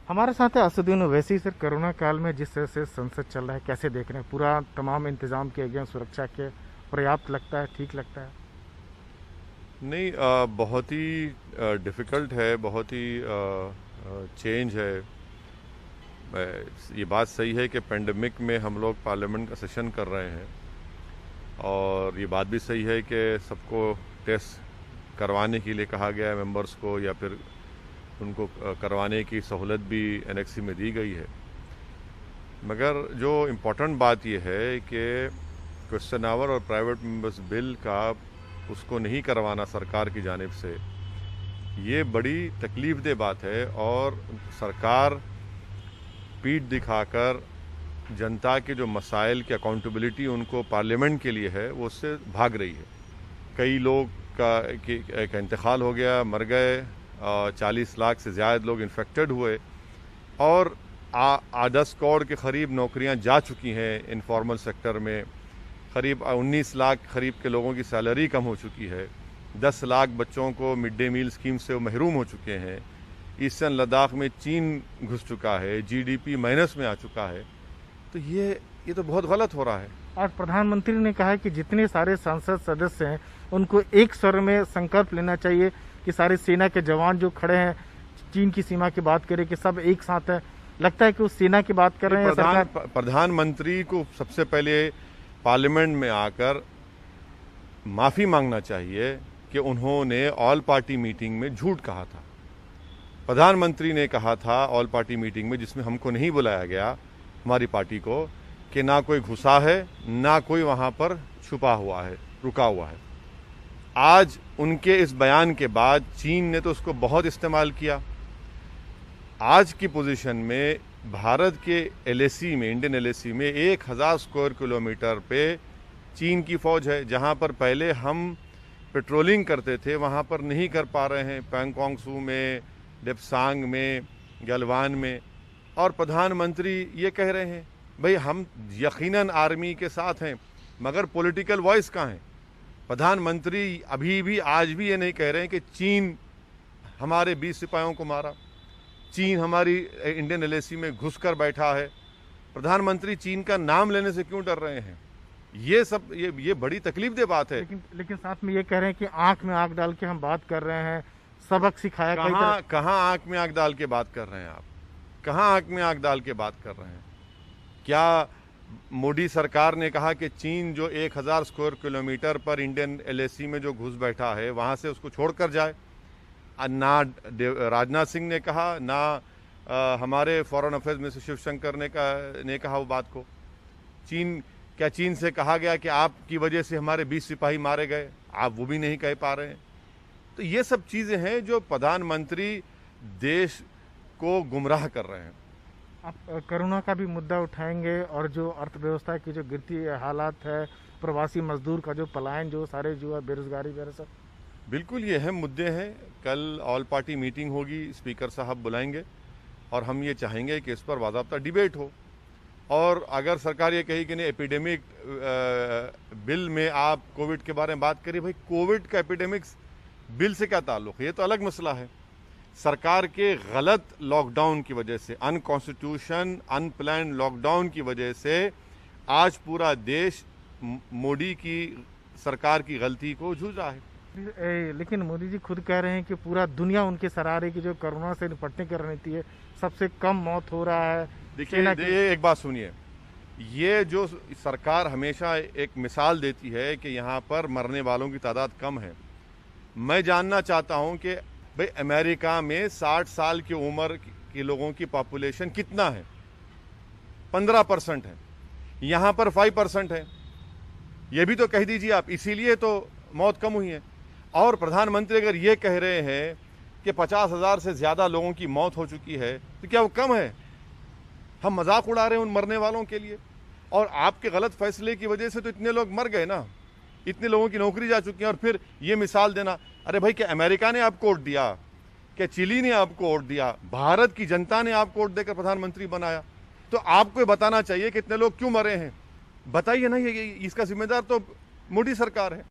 हमारे साथ है असदुद्दीन ओवैसी। सर, कोरोना काल में जिस तरह से संसद चल रहा है, कैसे देख रहे हैं? पूरा तमाम इंतजाम किए गए हैं सुरक्षा के, पर्याप्त लगता है, ठीक लगता है? नहीं, बहुत ही डिफ़िकल्ट है, बहुत ही चेंज है। ये बात सही है कि पेंडेमिक में हम लोग पार्लियामेंट का सेशन कर रहे हैं, और ये बात भी सही है कि सबको टेस्ट करवाने के लिए कहा गया है मेंबर्स को, या फिर उनको करवाने की सहूलत भी एनेक्सी में दी गई है। मगर जो इम्पोर्टेंट बात यह है कि क्वेश्चन आवर और प्राइवेट मेंबर्स बिल का उसको नहीं करवाना सरकार की जानिब से, ये बड़ी तकलीफ़देह बात है। और सरकार पीठ दिखाकर जनता के जो मसाइल की अकाउंटेबिलिटी उनको पार्लियामेंट के लिए है, वो उससे भाग रही है। कई लोग का इंतकाल हो गया, मर गए, 40 लाख से ज़्यादा लोग इन्फेक्टेड हुए, और 10 करोड़ के करीब नौकरियां जा चुकी हैं इनफॉर्मल सेक्टर में। करीब 19 लाख करीब के लोगों की सैलरी कम हो चुकी है। 10 लाख बच्चों को मिड डे मील स्कीम से महरूम हो चुके हैं। ईस्टर्न लद्दाख में चीन घुस चुका है, जीडीपी माइनस में आ चुका है। तो ये तो बहुत गलत हो रहा है। आज प्रधानमंत्री ने कहा है कि जितने सारे संसद सदस्य हैं उनको एक स्वर में संकल्प लेना चाहिए कि सारे सेना के जवान जो खड़े हैं, चीन की सीमा की बात करें, कि सब एक साथ हैं। लगता है कि वो सेना की बात कर रहे हैं सरकार। प्रधानमंत्री को सबसे पहले पार्लियामेंट में आकर माफ़ी मांगना चाहिए कि उन्होंने ऑल पार्टी मीटिंग में झूठ कहा था। प्रधानमंत्री ने कहा था ऑल पार्टी मीटिंग में, जिसमें हमको नहीं बुलाया गया, हमारी पार्टी को, कि ना कोई घुसा है, ना कोई वहाँ पर छुपा हुआ है, रुका हुआ है। आज उनके इस बयान के बाद चीन ने तो उसको बहुत इस्तेमाल किया। आज की पोजीशन में भारत के एलएसी में, इंडियन एलएसी में 1000 स्क्वायर किलोमीटर पे चीन की फ़ौज है। जहाँ पर पहले हम पेट्रोलिंग करते थे, वहाँ पर नहीं कर पा रहे हैं, पैंगोंग सू में, डेप्सांग में, गलवान में। और प्रधानमंत्री ये कह रहे हैं, भाई हम यकीनन आर्मी के साथ हैं, मगर पॉलिटिकल वॉइस कहाँ है? प्रधानमंत्री अभी भी आज भी ये नहीं कह रहे हैं कि चीन हमारे 20 सिपाहियों को मारा, चीन हमारी इंडियन एलएसी में घुसकर बैठा है। प्रधानमंत्री चीन का नाम लेने से क्यों डर रहे हैं? ये सब ये बड़ी तकलीफदेह बात है। लेकिन साथ में ये कह रहे हैं कि आंख में आंख डाल के हम बात कर रहे हैं, सबक सिखाया। कहाँ आंख में आंख डाल के बात कर रहे हैं आप? कहाँ आंख में आंख डाल के बात कर रहे हैं? क्या मोदी सरकार ने कहा कि चीन जो 1000 स्क्वायर किलोमीटर पर इंडियन एलएसी में जो घुस बैठा है, वहाँ से उसको छोड़कर जाए? ना राजनाथ सिंह ने कहा, ना हमारे फॉरेन अफेयर्स मिनिस्टर शिवशंकर ने कहा वो बात को। क्या चीन से कहा गया कि आपकी वजह से हमारे 20 सिपाही मारे गए? आप वो भी नहीं कह पा रहे हैं। तो ये सब चीज़ें हैं जो प्रधानमंत्री देश को गुमराह कर रहे हैं। आप कोरोना का भी मुद्दा उठाएंगे, और जो अर्थव्यवस्था की जो गिरती हालात है, प्रवासी मजदूर का जो पलायन, जो सारे जो है बेरोजगारी वगैरह सब। बिल्कुल, ये अहम मुद्दे हैं। कल ऑल पार्टी मीटिंग होगी, स्पीकर साहब बुलाएंगे, और हम ये चाहेंगे कि इस पर बाज़ाब्ता डिबेट हो। और अगर सरकार ये कही कि नहीं, एपिडेमिक बिल में आप कोविड के बारे में बात करिए, भाई कोविड का एपिडेमिक्स बिल से क्या ताल्लुक़ है? ये तो अलग मसला है। सरकार के गलत लॉकडाउन की वजह से, अनकॉन्स्टिट्यूशन अनप्लान्ड लॉकडाउन की वजह से आज पूरा देश मोदी की सरकार की गलती को जूझ रहा है। लेकिन मोदी जी खुद कह रहे हैं कि पूरा दुनिया उनके सराहने की जो कोरोना से निपटने की रणनीति है, सबसे कम मौत हो रहा है। देखिए, एक बात सुनिए, ये जो सरकार हमेशा एक मिसाल देती है कि यहाँ पर मरने वालों की तादाद कम है। मैं जानना चाहता हूँ कि भाई अमेरिका में 60 साल की उम्र के लोगों की पॉपुलेशन कितना है? 15% है। यहाँ पर 5% है। ये भी तो कह दीजिए आप, इसीलिए तो मौत कम हुई है। और प्रधानमंत्री अगर ये कह रहे हैं कि 50,000 से ज़्यादा लोगों की मौत हो चुकी है, तो क्या वो कम है? हम मजाक उड़ा रहे हैं उन मरने वालों के लिए। और आपके गलत फैसले की वजह से तो इतने लोग मर गए ना, इतने लोगों की नौकरी जा चुकी है। और फिर ये मिसाल देना, अरे भाई, क्या अमेरिका ने आपको वोट दिया? क्या चिली ने आपको वोट दिया? भारत की जनता ने आपको वोट देकर प्रधानमंत्री बनाया। तो आपको बताना चाहिए कि इतने लोग क्यों मरे हैं। बताइए ना, ये इसका जिम्मेदार तो मोदी सरकार है।